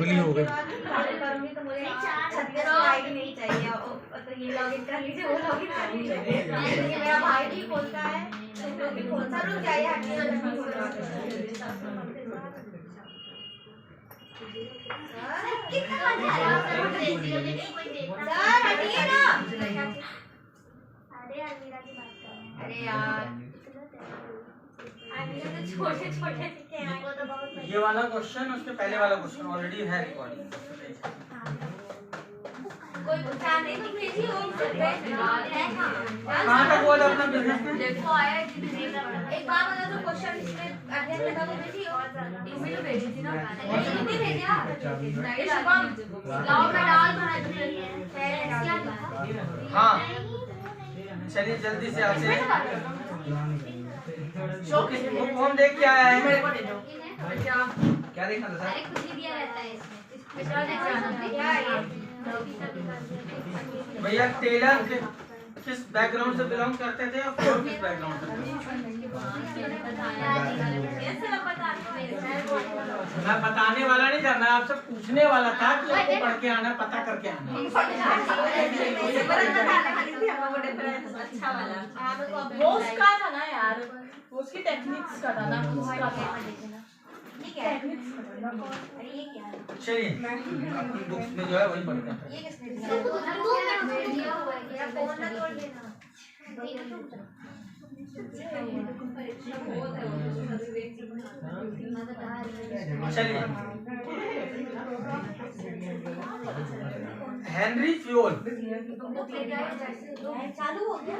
चुगली हो गई। करूंगी तो मुझे 36 आईडी नहीं चाहिए, तो ये लॉगिन कर लीजिए, वो लॉगिन कर लीजिए। मेरा भाई भी खोलता है, तो भी खोलता है। रुक जाइए, कितना मजा आ रहा है सर, हटिए ना। अरे यार मीरा की बात कर रहे हैं। अरे यार तो छोटे छोटे दिखे हैं, वो तो बहुत ये वाला क्वेश्चन उसके पहले वाला क्वेश्चन ऑलरेडी है रिकॉर्डिंग। कोई पूछा नहीं तो भेजिए, वो कहाँ तक हुआ था अपना बिजनेस में? देखो आया एक बार वाला जो क्वेश्चन इसमें अध्ययन लगा वो भेजिए, और इसमें तो भेजी थी ना, नहीं भेजा नहीं गांव में डाल बना। हाँ चलिए जल्दी से आपसे वो कौन देख के आया है? क्या देखना था सर? कुछ ही दिया रहता है इसमें। भैया टेलर किस बैकग्राउंड से बिलोंग करते थे और फ्लोर किस बैकग्राउंड से? मैं बताने वाला नहीं था, मैं आपसे पूछने वाला था कि आपको पढ़ के आना, पता करके आना। अच्छा वाला वो उसका था ना यार, वो उसकी टेक्निक्स का था ना, उसका था। ये क्या है? अरे ये क्या है? चलिए अपनी बुक्स में जो है वही पढ़ते हैं। ये किसने दिया हुआ है? क्या फोन ना तोड़ देना। चलिए हेनरी फ्योल, चालू हो गया।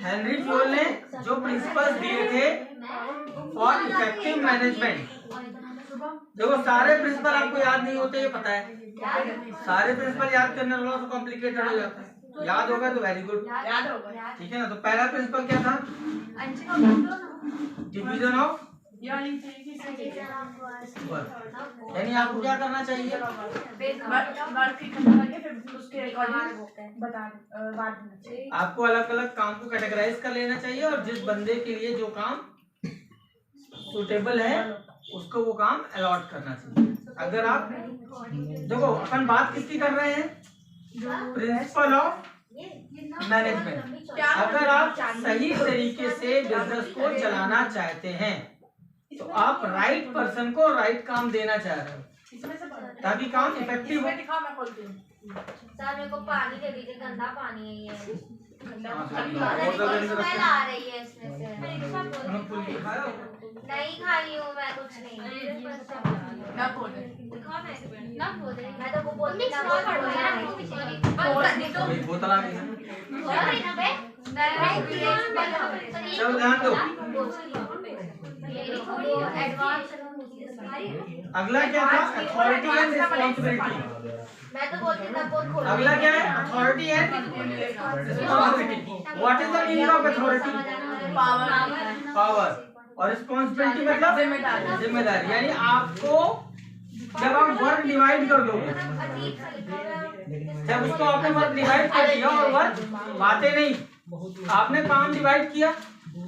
हेनरी फ्योल ने जो प्रिंसिपल्स दिए थे फॉर इफेक्टिव मैनेजमेंट, देखो सारे प्रिंसिपल आपको याद नहीं होते, ये पता है। सारे प्रिंसिपल याद करना थोड़ा सा कॉम्प्लिकेटेड हो जाता है। याद होगा तो वेरी गुड, याद होगा। ठीक है ना। तो पहला प्रिंसिपल क्या था? डिवीजन ऑफ यानी आपको क्या करना चाहिए? आपको अलग अलग काम को कैटेगराइज कर लेना चाहिए और जिस बंदे के लिए जो काम सुटेबल है उसको वो काम अलॉट करना चाहिए। अगर आप देखो अपन बात किसकी कर रहे हैं? Principle of management. अगर आप सही तरीके से बिजनेस को चलाना चाहते हैं तो आप राइट पर्सन को राइट काम देना चाह रहे हो ताकि काम इफेक्टिव हो। सर मेरे को पानी दे दीजिए, गंदा पानी है ये। स्मेल आ रही है इसमें से। नहीं खाई हूँ मैं कुछ नहीं। ना बोले मैं तो वो बोलती बोतल आ गई है। चलो ध्यान दो। अगला क्या था? Authority and responsibility. मैं तो बोलती था बहुत खोलो। अगला क्या है? Authority and responsibility. What is the meaning of authority? Power. और रिस्पॉन्सिबिलिटी मतलब जिम्मेदारी। यानी आपको जब आप वर्क डिवाइड कर दोगे, जब उसको आपने वर्क डिवाइड कर दिया और वर्क बातें नहीं, आपने काम डिवाइड किया,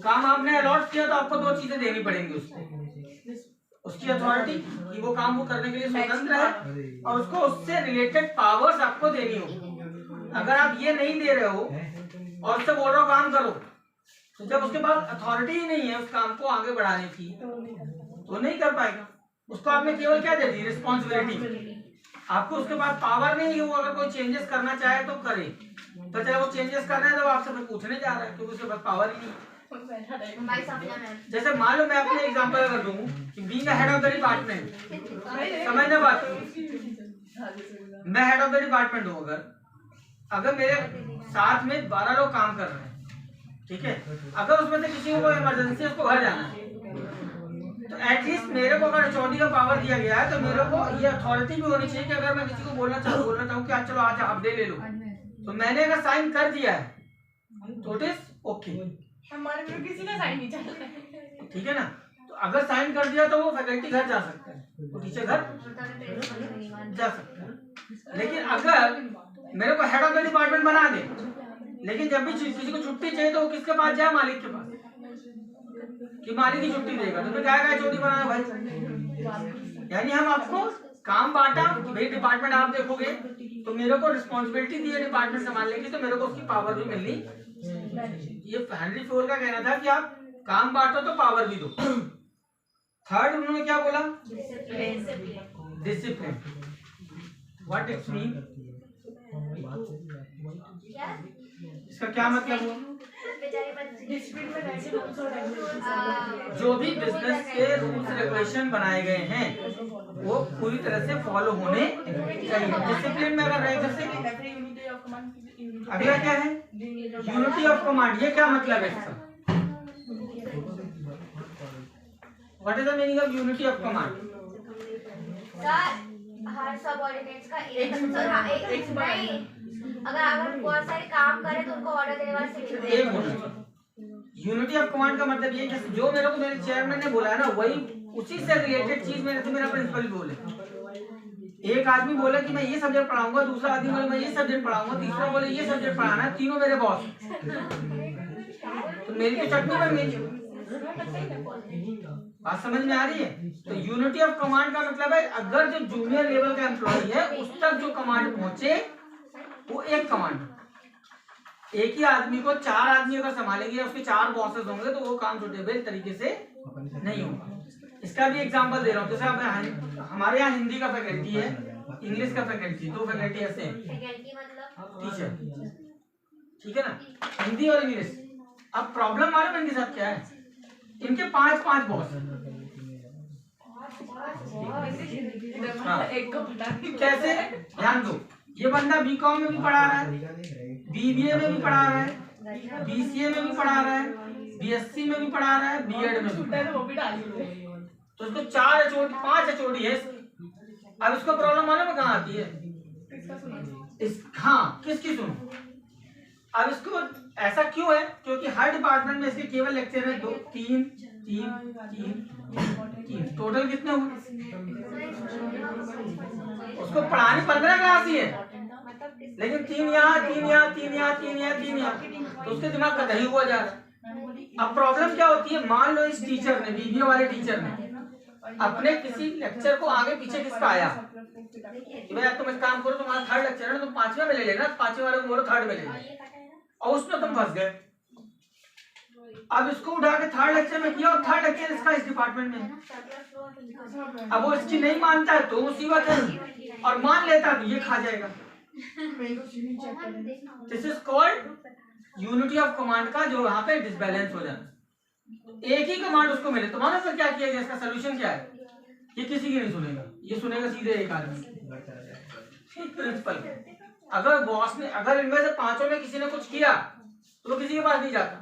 काम आपने अलॉट किया, तो आपको दो चीजें देनी पड़ेंगी उसको। उसकी अथॉरिटी कि वो काम वो करने के लिए स्वतंत्र है और उसको उससे रिलेटेड पावर्स आपको देनी होगी। अगर आप ये नहीं दे रहे हो और उससे बोल रहे हो काम करो, तो जब उसके पास अथॉरिटी ही नहीं है उस काम को आगे बढ़ाने की तो नहीं कर पाएगा। उसको आपने केवल क्या दे दी? रिस्पॉन्सिबिलिटी। आपको उसके पास पावर नहीं है, वो अगर कोई चेंजेस करना चाहे तो करे, तो चाहे वो चेंजेस कर रहे हैं तो आपसे फिर पूछने जा रहा है क्योंकि उसके पास पावर ही नहीं। जैसे मान लो मैं अपने एग्जांपल अगर दूं कि being head of the department, समझना बात, मैं हेड ऑफ द डिपार्टमेंट हूं, अगर मेरे साथ में 12 लोग काम कर रहे हैं, ठीक है, अगर उसमें से किसी को इमरजेंसी उसको घर जाना है तो एटलीस्ट मेरे को अगर HOD का पावर दिया गया है तो मेरे को ये अथॉरिटी भी होनी चाहिए कि अगर मैं किसी को बोलना चाहूँ कि आज चलो आज हाफ डे ले लो, तो मैंने अगर साइन कर दिया है तो इट इज ओके। हमारे में किसी का साइन नहीं चलता, ठीक है ना। तो अगर साइन कर दिया तो वो फैकल्टी घर जा सकता है, तो टीचर घर जा सकता है। लेकिन अगर मेरे को हेड ऑफ द डिपार्टमेंट बना दे, लेकिन जब भी किसी को छुट्टी चाहिए तो वो किसके पास जाए? मालिक के पास, कि मालिक ही छुट्टी देगा, तो फिर क्या HOD बनाना भाई? यानी हम आपको काम बांटा कि भाई डिपार्टमेंट आप देखोगे तो मेरे को रिस्पॉन्सिबिलिटी दी है डिपार्टमेंट संभालने की, तो मेरे को उसकी पावर भी मिलनी। ये हेनरी फोर्ड का कहना था कि आप काम बांटो तो पावर भी दो। थर्ड उन्होंने क्या बोला? डिसिप्लिन। What it's mean? इसका क्या मतलब हुआ? जो भी बिजनेस के रूल्स रेगुलेशन बनाए गए हैं वो पूरी तरह से फॉलो होने चाहिए। डिसिप्लिन में अगर रहे, जैसे अगला क्या है? Unity of command. ये क्या मतलब है इसका? What is the meaning of unity of command? Her subordinates का एक नहीं, अगर बहुत सारे काम करे तो उनको ऑर्डर देने वाले एक होना। यूनिटी ऑफ कमांड का मतलब ये कि जो मेरे को मेरे चेयरमैन ने बोला है ना, वही उसी से रिलेटेड चीज मेरे से मेरा प्रिंसिपल बोले। एक आदमी बोले कि मैं ये सब्जेक्ट पढ़ाऊंगा, दूसरा आदमी बोले मैं ये सब्जेक्ट पढ़ाऊंगा, तीसरा बोले ये सब्जेक्ट पढ़ाना है, तीनों मेरे बॉस। तो मेरी तो चटनी बन गई। बात समझ में आ रही है? तो यूनिटी ऑफ कमांड का मतलब है अगर जो जूनियर लेवल का एम्प्लॉय है उस तक जो कमांड पहुंचे वो एक कमांड। एक ही आदमी को चार आदमी अगर संभालेंगे, उसके चार बॉसेस होंगे तो वो काम सुटेबल तरीके से नहीं होगा। इसका भी एग्जांपल दे रहा हूँ। जैसे हमारे यहाँ हिंदी का फैकल्टी है, इंग्लिश का फैकल्टी, दो फैकल्टी ऐसे हैं, टीचर, ठीक है ना, हिंदी और इंग्लिश। अब प्रॉब्लम मालूम इनके साथ क्या है? इनके पांच बॉस। कैसे? ध्यान दो, ये बंदा बीकॉम में भी पढ़ा रहा है, बीबीए में भी पढ़ा रहा है, बीसीए में भी पढ़ा रहा है, बीएससी में भी पढ़ा रहा है, बीएड में भी पढ़ा रहा है। तो इसको 5 एचओडी है। अब इसको प्रॉब्लम मालूम है कहाँ आती है? हाँ, किसकी सुनो? अब इसको ऐसा क्यों है? क्योंकि हर डिपार्टमेंट में इसके केवल लेक्चर है 2, 3, टोटल कितने हुए? उसको पढ़ानी 15 क्लास ही है, लेकिन 3 यहाँ, 3 यहाँ, 3 यहाँ, 3 यहाँ, 3 यहाँ, तो उसके दिमाग का दही हुआ जा रहा है। अब प्रॉब्लम क्या होती है? मान लो इस टीचर ने, बीबीए वाले टीचर ने अपने किसी लेक्चर को आगे पीछे किसका आया कि भाई तुम एक काम करो, तुम्हारा थर्ड लेक्चर है, तुम 5वें में ले लेना, 5वें वाले को बोलो थर्ड में ले लेना, और उसमें तुम फंस गए। अब इसको उठा के थर्ड लेक्चर में किया और थर्ड लेक्चर इसका इस डिपार्टमेंट में है। अब वो इसकी नहीं मानता है तो मुसीबत है, और मान लेता है तो ये खा जाएगा। This is called unity of command का जो यहाँ पे डिसबैलेंस हो जाना। एक ही कमांड उसको मिले तो मानो फिर क्या किया जाए? इसका सोल्यूशन क्या है? ये किसी की नहीं सुनेगा, ये सुनेगा सीधे एक आदमी, प्रिंसिपल। अगर बॉस ने, अगर इनमें से 5 में किसी ने कुछ किया तो वो किसी के पास नहीं जाता,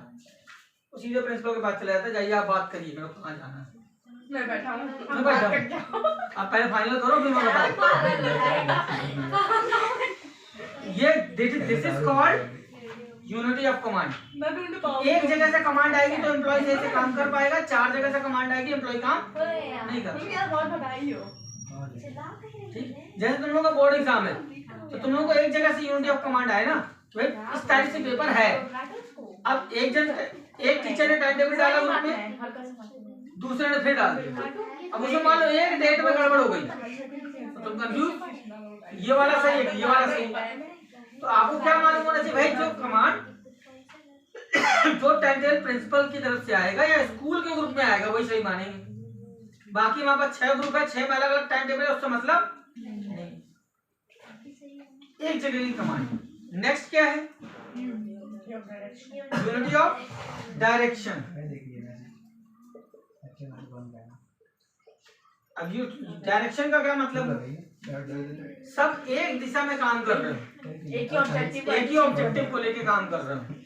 वो सीधे प्रिंसिपल के पास चला जाता है, जाइए आप बात करिए, मेरे को कहाँ जाना है, मैं बैठा हूँ, आप पहले फाइनल करो फिर मैं बताऊँ। ये this is called unity of command. एक जगह से कमांड आएगी तो एम्प्लॉय सही से काम कर पाएगा, 4 जगह से कमांड आएगी एम्प्लॉय काम नहीं कर पाएगा। ठीक, जैसे तुम लोगों का बोर्ड एग्जाम है तो तुम लोगों को एक जगह से यूनिटी ऑफ कमांड आए ना, तो इस तारीख से पेपर है। अब एक टीचर ने टाइम टेबल डाला ग्रुप में, दूसरे ने फिर डाल दिया। अब उसमें मान लो एक डेट में गड़बड़ हो गई तो तुम कंफ्यूज, ये वाला सही है, ये वाला सही है। तो आपको क्या मालूम होना चाहिए? भाई जो कमांड जो टाइम टेबल प्रिंसिपल की तरफ से आएगा या स्कूल के ग्रुप में आएगा वही सही मानेंगे। बाकी वहां पर 6 ग्रुप है, 6 में अलग अलग टाइम टेबल है, उससे मतलब नहीं, एक जगह की कमांड। नेक्स्ट क्या है? Unity of direction. अब ये डायरेक्शन का क्या मतलब? सब एक दिशा में काम कर रहे हैं, एक ही ऑब्जेक्टिव को लेके काम कर रहे हैं।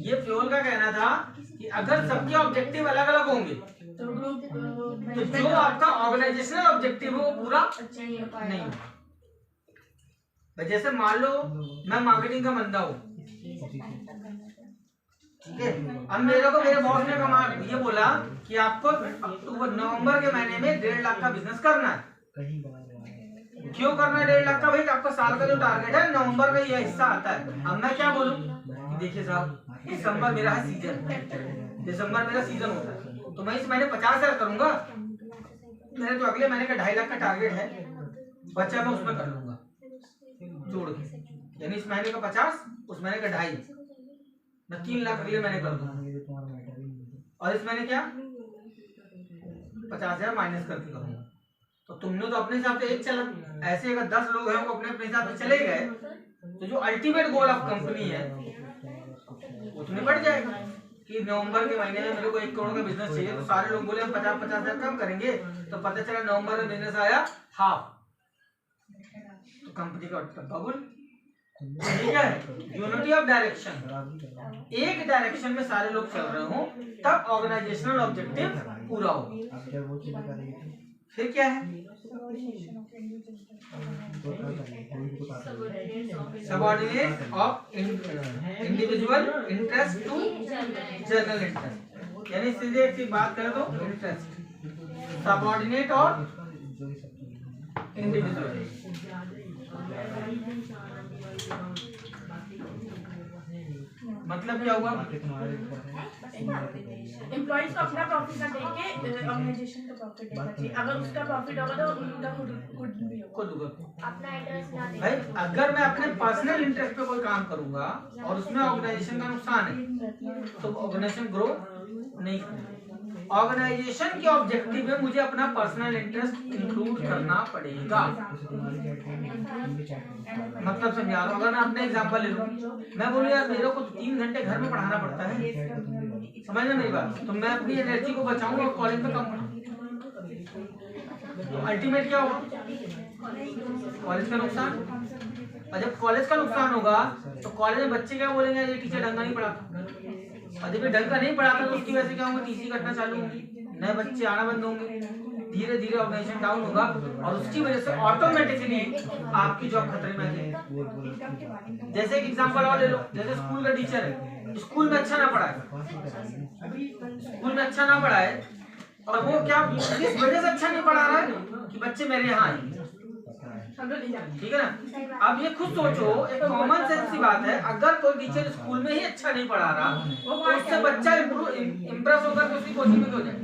ये फ्योल का कहना था कि अगर सबके ऑब्जेक्टिव अलग अलग होंगे तो जो आपका ऑर्गेनाइजेशनल ऑब्जेक्टिव है वो पूरा नहीं होगा। जैसे मान लो मैं मार्केटिंग का बंदा हूँ, ठीक है, अब मेरे को मेरे बॉस ने कमांड ये बोला कि आपको नवंबर के महीने में 1.5 लाख का बिजनेस करना है। क्यों करना है 1.5 लाख का? भाई आपका साल का जो टारगेट है नवंबर का ये हिस्सा आता है। अब मैं क्या बोलूं कि देखिए साहब दिसंबर मेरा है सीजन, दिसंबर मेरा सीजन होता है, तो मैं इस महीने 50,000 करूंगा, मेरे जो अगले महीने का 2.5 लाख का टारगेट है, बच्चा मैं उसमें कर लूंगा जोड़ के, यानी इस महीने का 50, उस महीने का 2.5, मैं 3 लाख अगले महीने कर दूंगा, और इस महीने क्या 50,000 माइनस करके करूंगा। तो तुमने तो अपने हिसाब से एक चला, ऐसे अगर 10 लोग हैं वो अपने अपने हिसाब से चले गए, तो जो अल्टीमेट गोल ऑफ कंपनी है वो तुम्हें बढ़ जाएगा कि नवंबर के महीने में मेरे को 1 करोड़ का बिजनेस चाहिए, तो सारे लोग बोले हम 50,000 कम करेंगे, तो पता चला नवंबर में बिजनेस आया हाफ, तो कंपनी का बबल। ठीक है, यूनिटी ऑफ डायरेक्शन, एक डायरेक्शन में सारे लोग चल रहे हो तब ऑर्गेनाइजेशनल ऑब्जेक्टिव पूरा हो। फिर क्या है subordinate of individual interest to general interest, यानी सीधे एक चीज बात करें तो इंटरेस्ट सबऑर्डिनेट और इंडिविजुअल। मतलब क्या हुआ, एम्प्लॉइज को अपना प्रॉफिट ना देके ऑर्गेनाइजेशन का प्रॉफिट देना चाहिए, अगर उसका प्रॉफिट होगा तो उनका खुद भी होगा। अपना इंटरेस्ट ना भाई अगर मैं अपने पर्सनल इंटरेस्ट पे कोई काम करूंगा और उसमें ऑर्गेनाइजेशन का नुकसान है तो ऑर्गेनाइजेशन ग्रो नहीं करेगी। ऑर्गेनाइजेशन के ऑब्जेक्टिव में मुझे अपना पर्सनल इंटरेस्ट इंक्लूड करना पड़ेगा। मतलब समझा रहा हूँ, अगर मैं अपने एग्जांपल ले लूँ, मैं बोलूँ यार मेरे को 3 घंटे घर में पढ़ाना पड़ता है, समझ में मेरी बात, तो मैं अपनी एनर्जी को बचाऊंगा और कॉलेज में कम पढ़ाऊंगा, तो अल्टीमेट क्या होगा कॉलेज का नुकसान। और जब कॉलेज का नुकसान होगा तो कॉलेज में बच्चे क्या बोलेंगे, ये टीचर ढंग का नहीं पढ़ाता, और जब ढंग का नहीं पढ़ाता तो उसकी वजह से क्या होगा, टीसी कटना चालू होगी, नए बच्चे आना बंद होंगे, धीरे धीरे ऑर्गेनाइजेशन डाउन होगा और उसकी वजह से ऑटोमेटिकली आपकी जॉब खतरे में आ जाएगी। जैसे एक एग्जांपल और ले लो, जैसे स्कूल का टीचर है, स्कूल में अच्छा ना पढ़ाए, स्कूल में अच्छा ना पढ़ाए, और वो क्या किस वजह से अच्छा नहीं पढ़ा रहा है कि बच्चे मेरे यहाँ आए, ठीक है ना। अब ये खुद सोचो, एक कॉमन सेंस की बात है, अगर कोई टीचर स्कूल में ही अच्छा नहीं पढ़ा रहा तो उससे बच्चा इम्प्रेस होकर उसकी कोचिंग में क्यों जाए।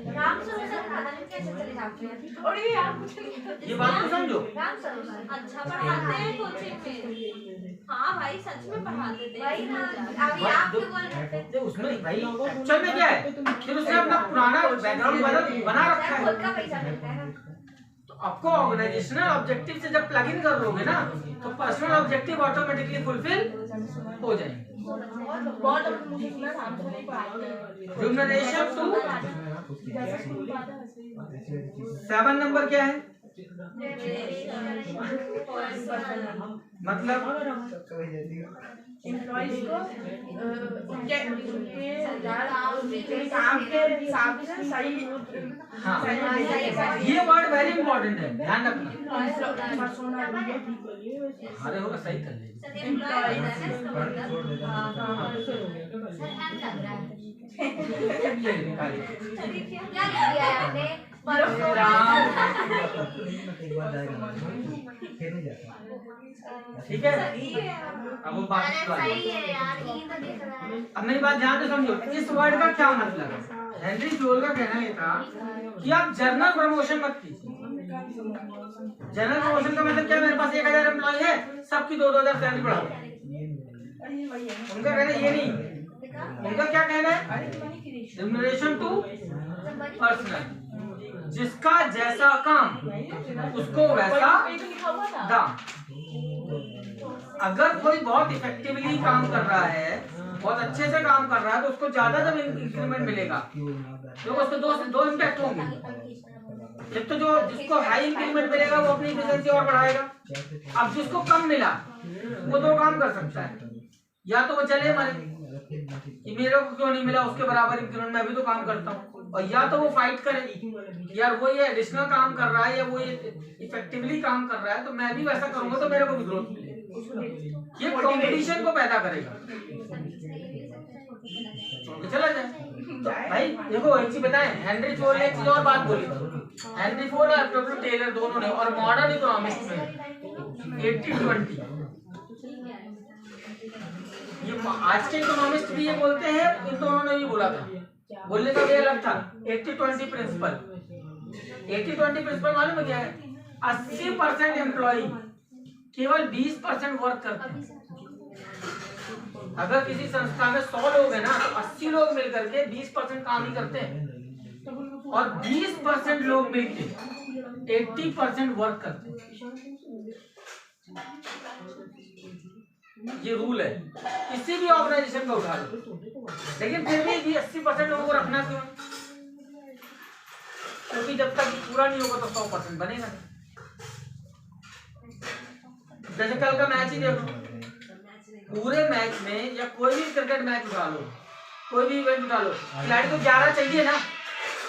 राम सरोवर खाने कैसे चले जाते हैं, और ये आप कुछ नहीं, ये बात तो समझो। राम सरोवर अच्छा पढ़ाते हैं कोचिंग में, हाँ भाई सच में पढ़ाते थे। वही ना, अभी आप क्यों बोल रहे थे, उसमें भाई एक्चुअल में क्या है, फिर उसने अपना पुराना बैकग्राउंड बना रखा है, खुद का पैसा मिलता है। तो आपको ऑर्गेनाइजेशनल ऑब्जेक्टिव से जब प्लग इन कर लोगे ना तो पर्सनल ऑब्जेक्टिव ऑटोमेटिकली फुलफिल हो जाएंगे। बहुत मुझे सुना राम सरोवर नहीं पढ़ाते। रिम्यूनरेशन टू जैसे स्कूल में आता है वैसे 7 नंबर क्या है, मतलब एम्प्लॉइज को उनके काम के हिसाब से सही, हाँ ये वर्ड वेरी इंपॉर्टेंट है, ध्यान रखना। अरे होगा सही कर लेंगे। क्या लिया है आपने, ठीक है, अब वो बात सही है यार, ये तो दिख रहा है। अब मेरी बात ध्यान से समझो, इस वर्ड का क्या मतलब है। हेनरी जोल का कहना ये था कि आप जर्नल प्रमोशन मत कीजिए। जर्नल प्रमोशन का मतलब क्या, मेरे पास 1000 एम्प्लॉय है, सबकी 2-2 सैलरी बढ़ाओ, उनका कहना ये नहीं, उनका क्या कहना है, रिम्यूनरेशन टू पर्सनल, जिसका जैसा काम उसको वैसा दाम। अगर कोई बहुत इफेक्टिवली काम कर रहा है, बहुत अच्छे से काम कर रहा है, तो उसको ज्यादा जब इंक्रीमेंट मिलेगा तो उसको दो इम्पैक्ट होंगे। एक तो जो जिसको हाई इंक्रीमेंट मिलेगा वो अपनी एफिशिएंसी और बढ़ाएगा। अब जिसको कम मिला वो 2 काम कर सकता है, या तो वो चले मरे कि मेरे को क्यों नहीं मिला उसके बराबर इंक्रीमेंट, मैं भी तो काम करता हूँ, और या तो वो फाइट करे यार वो ये एडिशनल काम कर रहा है या वो ये इफेक्टिवली काम कर रहा है, तो मैं भी वैसा करूंगा तो मेरे को भी ग्रोथ मिलेगी। ये कंपटीशन को पैदा करेगा, चला जाए। तो भाई देखो एक चीज बताएं, हेनरी फोर्ड ने एक चीज और बात बोली, हेनरी फोर्ड और एरिस्टोटल टेलर दोनों ने, और मॉडर्न इकोनॉमिस्ट में 80-20, ये आज के इकोनॉमिस्ट भी ये बोलते हैं, इन दोनों ने भी बोला था बोलने का वे अलग था। 80-20 प्रिंसिपल, 80-20 प्रिंसिपल मालूम है क्या है? 80% एम्प्लॉई, केवल 20% वर्क करते हैं। अगर किसी संस्था में 100 लोग हैं ना, तो 80 लोग मिलकर के 20% काम ही करते हैं, और 20% लोग मिलकर 80% वर्क करते हैं। ये रूल है, किसी भी ऑर्गेनाइजेशन का उठा लो। लेकिन फिर भी 80% लोगों को रखना क्यों? क्योंकि जब तक पूरा नहीं होगा तो 100% बनेगा नहीं। जैसे कल का मैच ही देखो, पूरे मैच में या कोई भी क्रिकेट मैच उठा लो, कोई भी इवेंट उठा लो, खिलाड़ी को 11 चाहिए ना।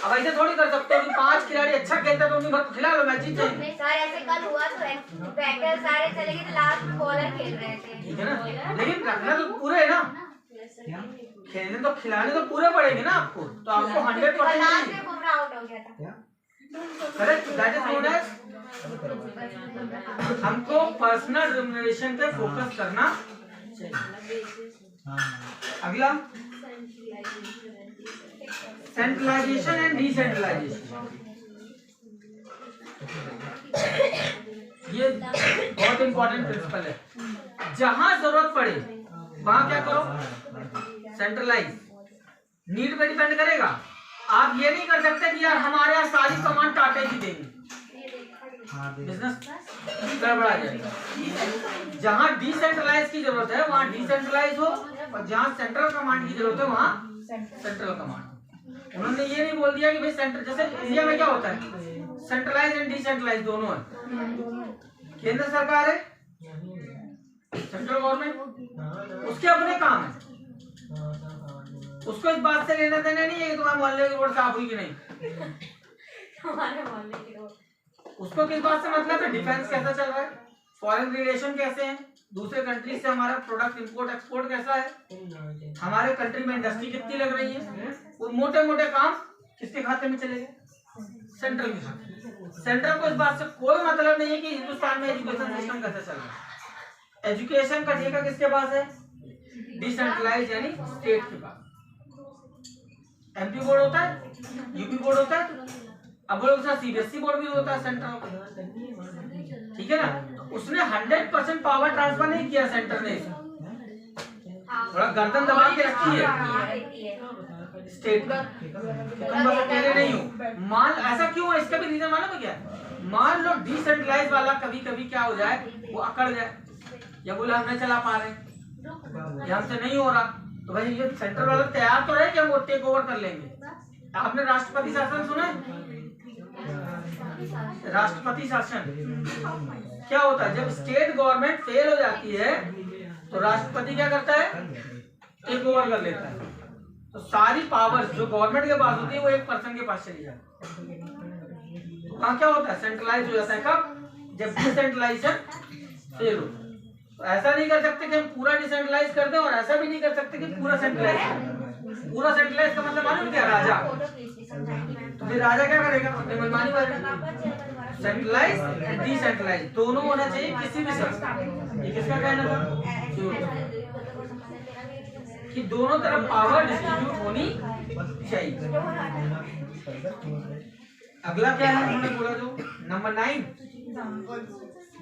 अब ऐसे थोड़ी कर सकते हो कि 5 खिलाड़ी अच्छा खेलता तो उन्हीं भर खिला लो, मैच जीत जाएंगे। सर ऐसे कल हुआ तो बैटर सारे चले गए तो लास्ट में बॉलर खेल रहे थे, ठीक है ना, लेकिन रखना तो पूरे है ना, खेलने तो खिलाने तो पूरे पड़ेंगे ना आपको, तो आपको 100% लास्ट में बुमराह आउट हो गया था। Correct, that is known as, हमको पर्सनल रिम्यूनरेशन पे फोकस करना चाहिए। अगला सेंट्रलाइजेशन एंड डिसेंट्रलाइजेशन, ये बहुत इंपॉर्टेंट प्रिंसिपल है। जहां जरूरत पड़े वहां क्या करो, सेंट्रलाइज। नीड पे डिपेंड करेगा। आप ये नहीं कर सकते कि यार हमारे यहाँ सारी कमांड टाटा की देंगे, बिजनेस गड़बड़ा जाएगा। जहां डिसेंट्रलाइज की जरूरत है वहां डिसेंट्रलाइज हो, और जहां सेंट्रल कमांड की जरूरत है वहां सेंट्रल कमांड। उन्होंने ये नहीं बोल दिया कि भाई सेंट्रल, जैसे इंडिया में क्या होता है, सेंट्रलाइज एंड डिसेंट्रलाइज दोनों है। केंद्र सरकार है, सेंट्रल गवर्नमेंट, उसके अपने काम है, उसको इस बात से लेना देना नहीं है कि तुम्हारे मोहल्ले की रोड साफ हुई कि नहीं। हमारे मोहल्ले की रोड, उसको किस बात से मतलब है, डिफेंस कैसा चल रहा है, फॉरेन रिलेशन कैसे हैं, दूसरे कंट्री से हमारा प्रोडक्ट इंपोर्ट एक्सपोर्ट कैसा है, हमारे कंट्री में इंडस्ट्री कितनी लग रही है। वो मोटे मोटे काम किसके खाते में चले गए, सेंट्रल के खाते। सेंट्रल को इस बात से कोई मतलब नहीं है कि हिंदुस्तान में एजुकेशन सिस्टम कैसे चल रहा है। एजुकेशन का ठेका किसके पास है, डिसेंट्रलाइज यानी स्टेट के पास। एमपी बोर्ड होता है, यूपी बोर्ड होता है, अब वो लोग सीबीएसई बोर्ड भी होता है सेंट्रल का, ठीक है ना। उसने 100% पावर ट्रांसफर नहीं किया सेंटर ने, थोड़ा गर्दन दबा के रखी है स्टेट का, तुम बस अकेले नहीं हो। मान ऐसा क्यों है, इसका भी रीजन मालूम है क्या? मान लो डिसेंट्रलाइज वाला कभी कभी क्या हो जाए, वो अकड़ जाए, या बोले हम नहीं चला पा रहे, या हमसे नहीं हो रहा, तो भाई ये सेंट्रल वाला तैयार तो रहे कि हम वो टेक ओवर कर लेंगे। आपने राष्ट्रपति शासन सुना है? राष्ट्रपति शासन क्या होता है, जब स्टेट गवर्नमेंट फेल हो जाती है तो राष्ट्रपति क्या करता है, टेक ओवर कर लेता है। तो सारी पावर्स जो गवर्नमेंट के पास होती है वो एक पर्सन के पास चली जाती है। तो वहाँ क्या होता है, सेंट्रलाइज हो जाता है। कब, जब डिसेंट्रलाइजेशन फेल हो। तो ऐसा नहीं कर सकते कि हम पूरा डिसेंट्रलाइज कर दें, और ऐसा भी नहीं कर सकते कि पूरा सेंट्रलाइज कर दें। पूरा सेंट्रलाइज का मतलब मालूम क्या, राजा। तो फिर राजा क्या करेगा, अपनी मनमानी करेगा। सेंट्रलाइज एंड डिसेंट्रलाइज दोनों होना चाहिए किसी भी संस्था। ये किसका कहना था, कि दोनों तरफ पावर डिस्ट्रीब्यूट होनी चाहिए। अगला क्या है, हमने बोला जो नंबर 9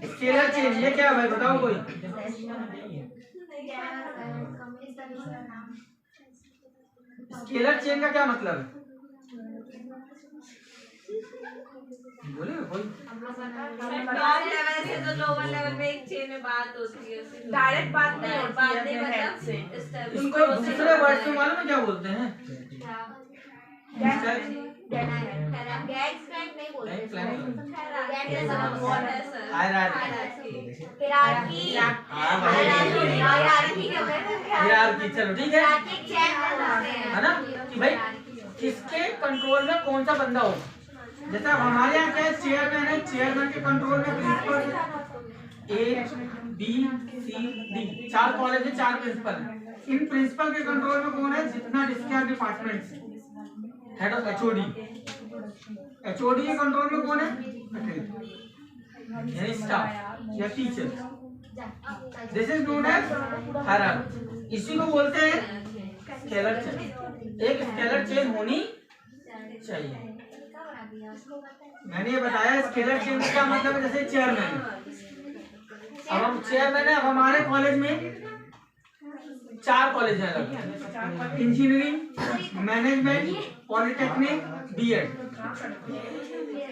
स्केलर चेंज। ये क्या है भाई, बताओ कोई। स्केलर चेन का क्या मतलब है, बोले कोई। टॉप लेवल से तो लोअर लेवल में एक चेन में बात होती है, डायरेक्ट बात नहीं होती बात है नहीं, अपने head से। इसको दूसरे वर्ड से मालूम है क्या बोलते हैं, गैग्स फ्रैंक नहीं बोलते, हिरार्की। चलो ठीक है ना, कि भाई किसके कंट्रोल में कौन सा बंदा होगा। जैसे हमारे यहाँ क्या है, चेयरमैन है, चेयरमैन के कंट्रोल में principal A, B, C, D 4 college है, 4 प्रिंसिपल है। इन प्रिंसिपल के कंट्रोल में कौन है, जितना डिस्चार्ज डिपार्टमेंट है, हेड ऑफ HOD। HOD के कंट्रोल में कौन है, यानी स्टाफ या teacher. This is known as hierarchy. इसी को बोलते हैं स्केलर चेन। एक स्केलर चेन होनी चाहिए। मैंने ये बताया स्केलर चेन का मतलब है जैसे चेयरमैन, अब हम चेयरमैन है। अब हमारे कॉलेज में 4 कॉलेज है अलग, इंजीनियरिंग, मैनेजमेंट, पॉलिटेक्निक, बीएड।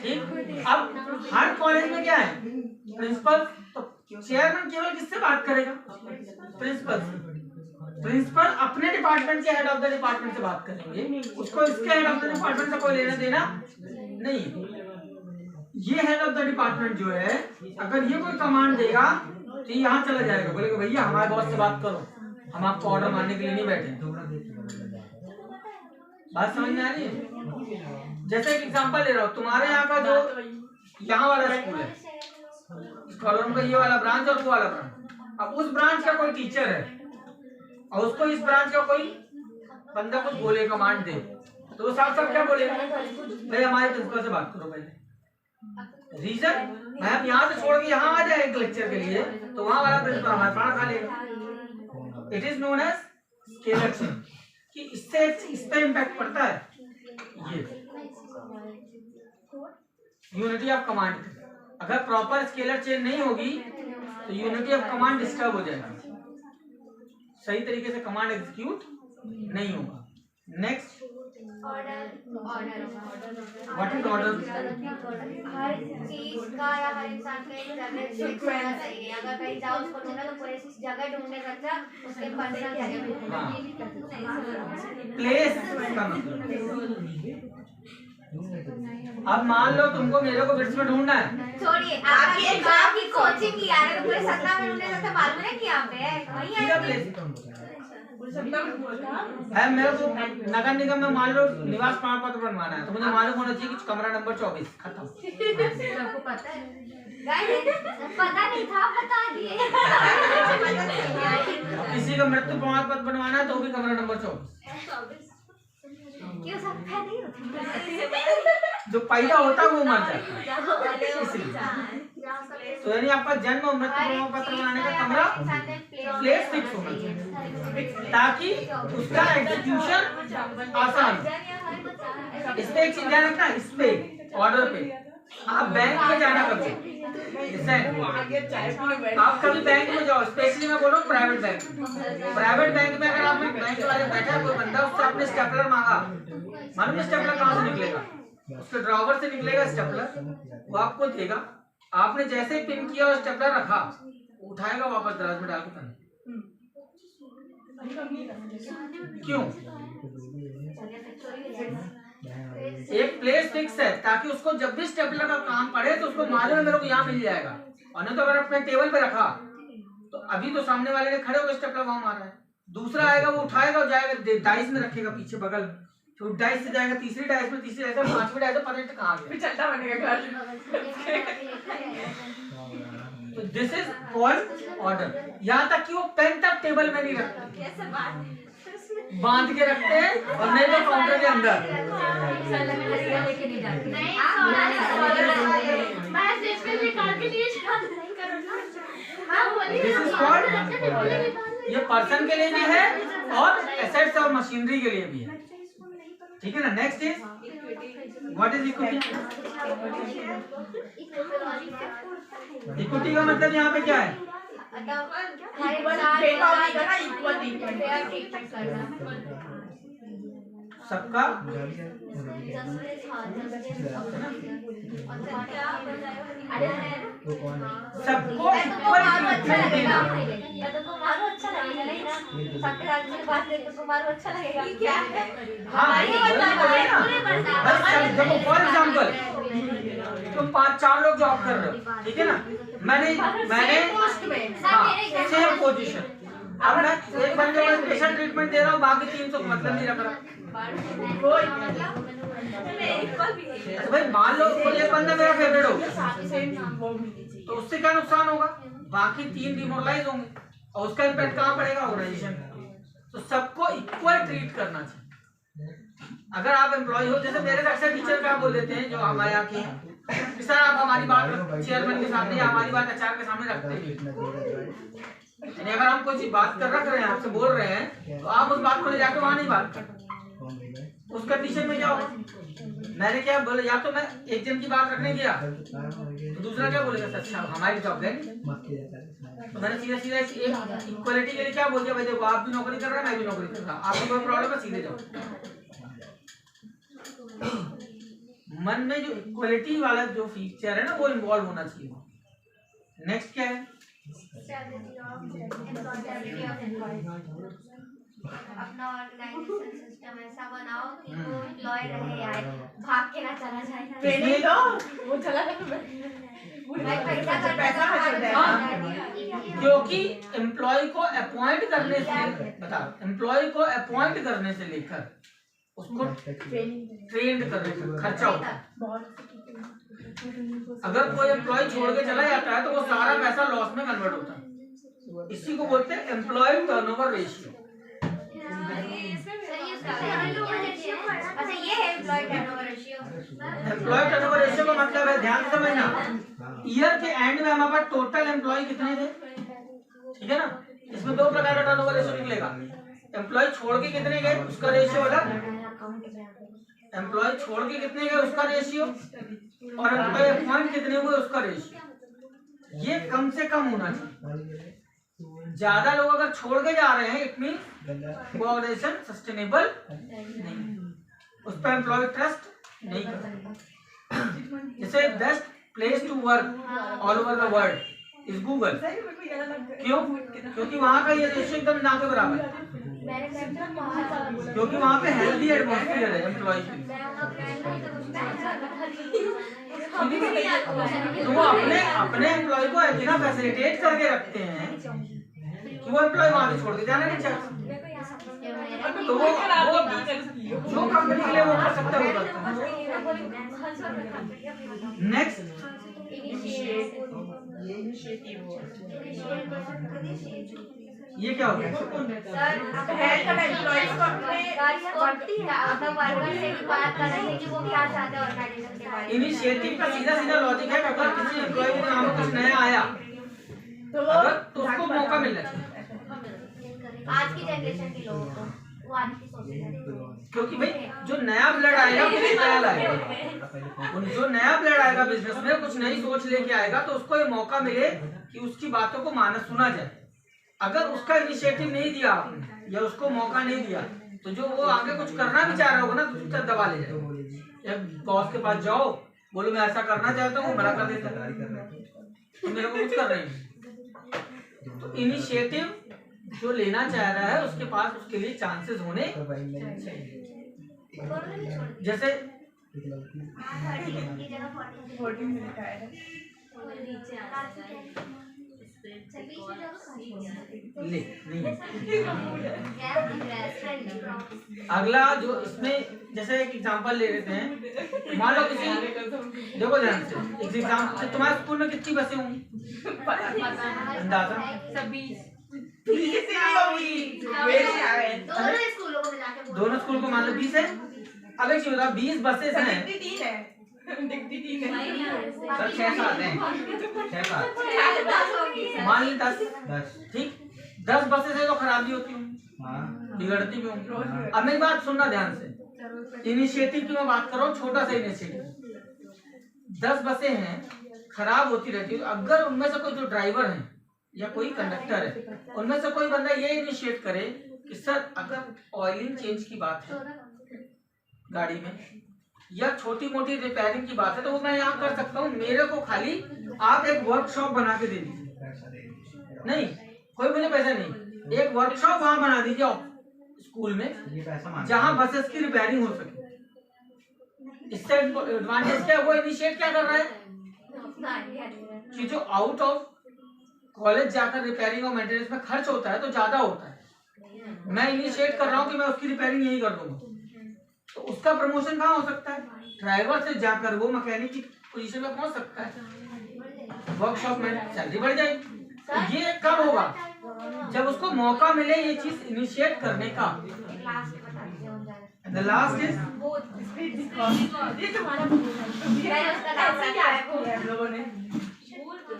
ठीक, अब हर कॉलेज में क्या है, प्रिंसिपल। तो चेयरमैन केवल किससे बात करेगा, प्रिंसिपल। प्रिंसिपल अपने डिपार्टमेंट के हेड ऑफ द डिपार्टमेंट से बात करेंगे, उसको इसके हेड ऑफ द डिपार्टमेंट से कोई लेना देना नहीं। ये हेड ऑफ द डिपार्टमेंट जो है, अगर ये कोई कमांड देगा तो यहाँ चला जाएगा, बोलेगा भैया हमारे बॉस से बात करो, हम आपको ऑर्डर मारने के लिए नहीं बैठे। बात समझ में आ रही है? जैसे एक एग्जांपल ले रहा हूँ, तुम्हारे यहाँ का जो यहाँ वाला स्कूल है, कॉलोनी का ये वाला ब्रांच और वो वाला ब्रांच, अब उस ब्रांच का कोई टीचर है और उसको इस ब्रांच का कोई बंदा कुछ बोले, कमांड दे, तो वो साफ साफ क्या बोलेगा, भाई हमारे प्रिंसिपल से बात करो पहले। रीजन, मैं अब यहाँ से छोड़ के यहाँ आ जाए एक लेक्चर के लिए, तो वहाँ वाला प्रिंसिपल हमारे प्राण खा लेगा। It is known as scalar chain, कि इससे इस पे इम्पैक्ट पड़ता है ये यूनिटी ऑफ कमांड। अगर प्रॉपर स्केलर चेन नहीं होगी तो यूनिटी ऑफ कमांड डिस्टर्ब हो जाएगा, सही तरीके से कमांड एग्जीक्यूट नहीं होगा। Next, what is order? हर चीज का या हर इंसान का एक जगह फिक्स होना चाहिए। अगर कहीं जाओ उसको ढूंढना तो पूरी जगह ढूंढने का अच्छा उसके पर्सनल प्लेस का मतलब, अब मान लो तुमको मेरे को बिट्स में ढूंढना है, छोड़िए आपकी कोचिंग की यार, तो पूरे 17 में ढूंढने का मालूम है कि यहाँ पे है वही है। है मेरे को नगर निगम में मान लो निवास प्रमाण पत्र बनवाना है, तो मुझे मालूम होना चाहिए कि कमरा नंबर 24 खत्म। सबको पता है, पता नहीं था, बता दिए। किसी का मृत्यु प्रमाण पत्र बनवाना है तो भी कमरा नंबर 24। क्यों सब नहीं होता, जो पैदा होता है वो मर जाता है, इसलिए। तो यानी आपका जन्म और मृत्यु प्रमाण पत्र बनाने का कमरा प्लेस फिक्स होना चाहिए, ताकि उसका एग्जीक्यूशन आसान हो। इस पे एक चीज ध्यान रखना, इस पे ऑर्डर पे आप बैंक में जाना कभी, जैसे आप कभी बैंक में जाओ, स्पेशली मैं बोल रहा हूँ प्राइवेट बैंक। प्राइवेट बैंक में अगर आपने बैंक वाले बैठा है कोई बंदा, उससे आपने स्टेपलर मांगा, मालूम स्टेपलर कहाँ से निकलेगा, उसके ड्रॉवर से निकलेगा स्टेपलर, वो आपको देगा। आपने जैसे ही पिन किया और स्टेपलर रखा, उठाएगा वापस दराज में डाल के पेन। क्यों? एक प्लेस फिक्स है ताकि उसको जब भी स्टेपलर का काम पड़े तो उसको मालूम है मेरे को यहाँ मिल जाएगा, और नहीं तो अगर अपने टेबल पे रखा तो अभी तो सामने वाले ने खड़े होकर स्टेपलर वहां मारा है, दूसरा आएगा वो उठाएगा और जाएगा डाइस में रखेगा पीछे बगल में, फिर डाइस से जाएगा तीसरी डाइस में, तीसरी डाइस में, पांचवी डाइस में, पता नहीं कहाँ गया, चलता बनेगा घर। तो दिस इज कॉल्ड ऑर्डर। यहाँ तक कि वो पेन तक टेबल में नहीं रखते, बांध के रखते हैं, और नहीं तो काउंटर के अंदर। ये पर्सन के लिए भी है और एसेट्स और मशीनरी के लिए भी है, ठीक है ना। Next is what is equity? Equity का मतलब यहाँ पे क्या है, सबका सबको इक्वल ट्रीटमेंट देना। अच्छा लगेगा नहीं ना, सबके साथ में बात करके तो तुम्हारा अच्छा लगेगा क्या है? हाँ देखो फॉर एग्जाम्पल तुम 5-4 लोग जॉब कर रहे हो, ठीक है ना, मैंने सेम पोजीशन, अब मैं एक बंदे को स्पेशल ट्रीटमेंट दे रहा हूँ, बाकी 3 को मतलब नहीं रख रहा। तो भाई मान लो कोई एक बंदा मेरा फेवरेट हो तो उससे क्या नुकसान होगा, बाकी 3 डिमोरलाइज होंगे और उसका इम्पैक्ट कहाँ पड़ेगा, ऑर्गेनाइजेशन। तो सबको इक्वल ट्रीट करना चाहिए। अगर आप एम्प्लॉय हो, जैसे मेरे अक्सर टीचर क्या बोल देते हैं जो हमारे यहाँ के हैं, सर आप हमारी बात चेयरमैन के सामने या हमारी बात एचआर के सामने रखते हैं, यानी अगर हम कोई चीज बात कर रख रहे हैं, आपसे बोल रहे हैं, तो आप उस बात को ले जाकर वहां नहीं बात करते, उस कंडीशन में क्या होगा? मैंने क्या बोला, या तो मैं एक जन की बात रखने गया तो दूसरा क्या बोलेगा, अच्छा हमारी जॉब है। तो मैंने सीधा सीधा एक इक्वालिटी के लिए क्या बोल दिया, भाई देखो आप भी नौकरी कर रहे हैं, मैं भी नौकरी कर रहा हूँ, आपको कोई प्रॉब्लम है, सीधे जाओ। मन में जो इक्वालिटी वाला जो फीचर है ना वो इन्वॉल्व होना चाहिए। नेक्स्ट क्या है? अपना ऑर्गेनाइजेशन सिस्टम ऐसा बनाओ कि वो एम्प्लॉय रहे यार, भाग के ना चला जाए। ट्रेनिंग दो, वो चला गया क्योंकि एम्प्लॉय को अपॉइंट करने से, बताओ, एम्प्लॉय को अपॉइंट करने से लेकर उसको ट्रेंड करने का खर्चा होता है। अगर कोई एम्प्लॉय छोड़ के चला जाता है तो वो सारा पैसा लॉस में कन्वर्ट होता है। इसी को बोलते हैं एम्प्लॉय टर्नओवर रेशियो। अच्छा ये है employ turnover ratio. Employ turnover ratio का मतलब है, ध्यान से समझना, ईयर के एंड में हमारे पास टोटल एम्प्लॉय कितने थे, ठीक है ना? इसमें दो प्रकार का टर्नओवर रेशियो निकलेगा। एम्प्लॉय छोड़ के कितने गए उसका रेशियो अलग, एम्प्लॉय छोड़ के कितने गए उसका रेशियो, और एम्प्लॉय अपॉइंट कितने हुए उसका रेशियो। ये कम से कम होना चाहिए। ज्यादा लोग अगर छोड़ के जा रहे हैं इट मीन वो ऑर्गेनाइजेशन सस्टेनेबल नहीं, उस पर एम्प्लॉय ट्रस्ट नहीं करता। जैसे best place to work all over the world is Google. क्यों? क्योंकि वहाँ का ये रेशियो एकदम ना के बराबर है, क्योंकि वहाँ पे हेल्दी एटमॉस्फेयर है एम्प्लॉय के। तो वो अपने एम्प्लॉय को इतना फैसिलिटेट करके रखते हैं कि वो एम्प्लॉय वहाँ से छोड़ के जाना नहीं चाहते। तो वो जो कंपनी के लिए वो कर सकता है वो करता है। नेक्स्ट ये क्या होता है? इनिशिएटिव का सीधा सीधा लॉजिक है, अगर किसी एम्प्लॉय के नाम कुछ नया आया तो उसको मौका मिलना चाहिए। आज की जनरेशन के लोगों को वो आज की सोच, क्योंकि भाई जो नया ब्लड आएगा कुछ नया लाएगा, जो नया ब्लड आएगा बिजनेस में कुछ नई सोच लेके आएगा, तो उसको ये मौका मिले कि उसकी बातों को माना सुना जाए। अगर उसका इनिशिएटिव नहीं दिया आपने या उसको मौका नहीं दिया तो जो वो आगे कुछ करना भी चाह रहा होगा ना तो उसका दबा ले जाए। बॉस के पास जाओ, बोलो मैं ऐसा करना चाहता हूँ, मना कर देता तो मेरे को कुछ कर रहे हैं। तो इनिशिएटिव जो लेना चाह रहा है उसके पास उसके लिए चांसेस होने चाहिए। जैसे ले नहीं, अगला जो इसमें जैसे एक एग्जांपल ले लेते हैं, मान लो किसी, देखो ध्यान से, एक एग्जांपल, तुम्हारे स्कूल में कितनी बसें होंगी अंदाजा? 20 स्कूलों को मिला के दोनों स्कूल को मान लो 20 है। अब एक चीज बताओ, 20 बसेस हैं, 3 है सर 6-7 हैं, 6-7 मान ली 10, ठीक, 10 बसेस है तो खराबी होती होंगी, बिगड़ती भी होंगी। अब मेरी बात सुनना ध्यान से, इनिशिएटिव की मैं बात कर रहा हूँ, छोटा सा इनिशिएटिव। 10 बसें हैं, खराब होती रहती है, अगर उनमें से कोई जो ड्राइवर है या कोई कंडक्टर है, उनमें से कोई बंदा ये इनिशिएट करे कि सर अगर ऑयलिंग चेंज की बात है गाड़ी में या छोटी मोटी रिपेयरिंग की बात है तो वो मैं यहाँ कर सकता हूँ, मेरे को खाली आप एक वर्कशॉप बना के दे दीजिए। नहीं, कोई मुझे पैसा नहीं, एक वर्कशॉप वहाँ बना दीजिए स्कूल में जहाँ बसेस की रिपेयरिंग हो सके। इससे एडवांटेज क्या है, वो इनिशिएट क्या कर रहा है कि जो आउट ऑफ कॉलेज जाकर रिपेयरिंग और मेंटेनेंस में खर्च होता है तो ज्यादा होता है, मैं इनिशिएट कर रहा हूँ कि मैं उसकी रिपेयरिंग यही कर दूंगा, तो उसका प्रमोशन कहाँ हो सकता है? ड्राइवर से जाकर वो मैकेनिक की पोजीशन में पहुंच सकता है, वर्कशॉप में सैलरी बढ़ जाएगी। तो ये कब होगा? जब उसको मौका मिले ये चीज इनिशिएट करने का। द लास्ट इज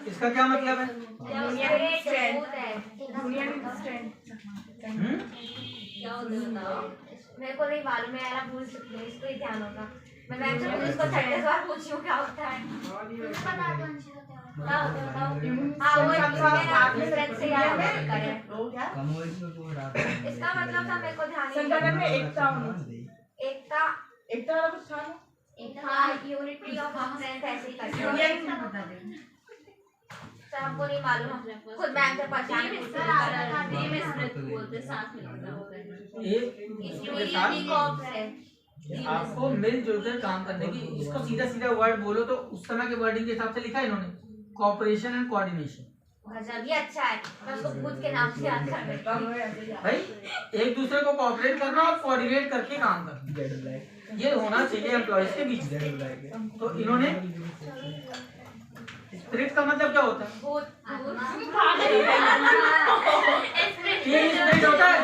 इसका क्या मतलब है? मेरे को नहीं मालूम है यार, भूल चुकी हूँ, इसको ही ध्यान होगा। मैं मैम से इसको 36 बार पूछी हूँ क्या होता है। क्या होता है बताओ। हाँ वो स्ट्रेंथ से याद है। इसका मतलब था मेरे को ध्यान नहीं। संगठन में एकता होनी एकता एकता वाला कुछ था ना? हाँ यूनिटी ऑफ स्ट्रेंथ ऐसे ही करते हैं। तो हमको नहीं मालूम, खुद मैम से परेशान एक के साथ आपको मिलजुल कर काम करने की, इसको सीधा सीधा वर्ड बोलो तो उस समय के वर्डिंग के हिसाब से लिखा है इन्होंने, कोऑपरेशन एंड कोऑर्डिनेशन। गजब ये अच्छा है, मैं उसको खुद के नाम से याद कर लेता हूँ। भाई एक दूसरे को कोऑपरेट करना और कोऑर्डिनेट करके काम करना, ये होना चाहिए एम्प्लॉयज के बीच। तो इन्होंने स्पिरिट का मतलब क्या होता है? टीम स्पिरिट होता है।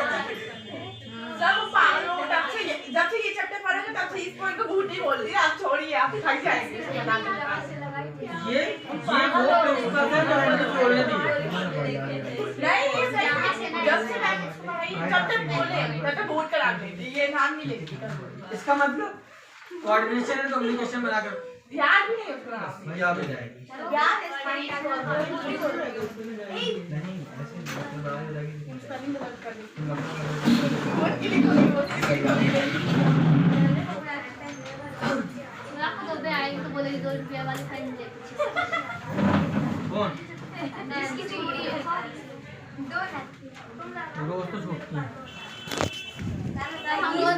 सब पागल हो, जब से ये चैप्टर पढ़ोगे तब से इस पॉइंट को भूत नहीं बोलती, आप छोड़िए, आप थक जाएंगे। ये वो प्रिंसिपल है जो हमने छोड़ने दी। नहीं ये सही है, जब से मैंने इसको पढ़ाई जब तक बोले तब तक भूत कराते थे, ये नाम नहीं लेती। इसका मतलब कोऑर्डिनेशन एंड कम्युनिकेशन बनाकर ध्यान भी नहीं उसको नाम। याद हो जाएगी। याद है स्पेलिंग तो बोलेगी 2 रुपया वाली पेन दे। कौन? जिसकी चोरी है 2 है। रोज तो छूटती है। हम लोग